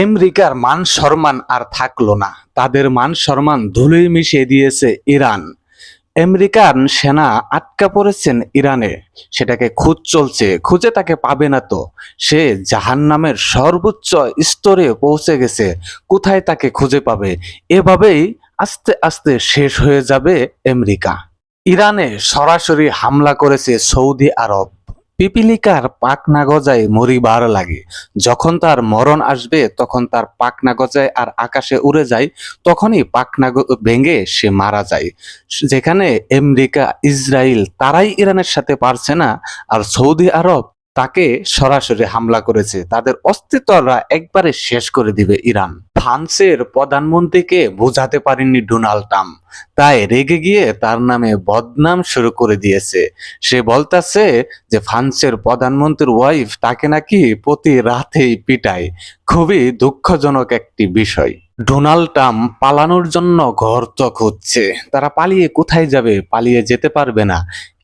আমেরিকার মান সম্মান আর থাকলো না। তাদের মান সম্মান ধুলোয় মিশিয়ে দিয়েছে ইরান। আমেরিকান সেনা আটকা পড়েছেন ইরানে, সেটাকে খোঁজ চলছে, খুঁজে তাকে পাবে না তো। সে জাহান্নামের সর্বোচ্চ স্তরে পৌঁছে গেছে, কোথায় তাকে খুঁজে পাবে? এভাবেই আস্তে আস্তে শেষ হয়ে যাবে আমেরিকা। ইরানে সরাসরি হামলা করেছে সৌদি আরব। পিপিলিকার পাখনা গজায় মরিবার লাগে। যখন তার মরণ আসবে তখন তার পাখনা গজায় আর আকাশে উড়ে যায়, তখনই পাখনা ভেঙে সে মারা যায়। যেখানে আমেরিকা, ইসরায়েল তারাই ইরানের সাথে পারছে না, আর সৌদি আরব তাকে সরাসরি হামলা করেছে। তাদের অস্তিত্বরা একবারে শেষ করে দিবে ইরান। ফ্রান্সের প্রধানমন্ত্রীকে বোঝাতে পারেননি ডোনাল্ড ট্রাম্প, তাই রেগে গিয়ে তার নামে বদনাম শুরু করে দিয়েছে। সে বলতেছে যে ফ্রান্সের প্রধানমন্ত্রীর ওয়াইফ তাকে নাকি প্রতি রাতেই পিটায়। খুবই দুঃখজনক একটি বিষয়। ডোনাল্ড ট্রাম্প পালানোর জন্য গর্ত খুঁজছে। তারা পালিয়ে কোথায় যাবে? পালিয়ে যেতে পারবে না,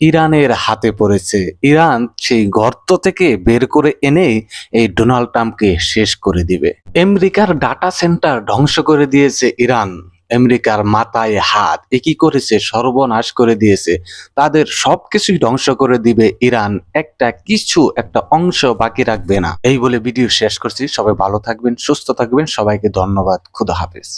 ইরানের হাতে পড়েছে। ইরান সেই গর্ত থেকে বের করে এনে এই ডোনাল্ড ট্রাম্পকে শেষ করে দিবে। আমেরিকার ডাটা সেন্টার ধ্বংস করে দিয়েছে ইরান। আমেরিকার মাথায় হাত একই করেছে, সর্বনাশ করে দিয়েছে। তাদের সবকিছুই ধ্বংস করে দিবে ইরান, একটা অংশ বাকি রাখবে না। এই বলে ভিডিও শেষ করছি। সবাই ভালো থাকবেন, সুস্থ থাকবেন। সবাইকে ধন্যবাদ। খুদা হাফেজ।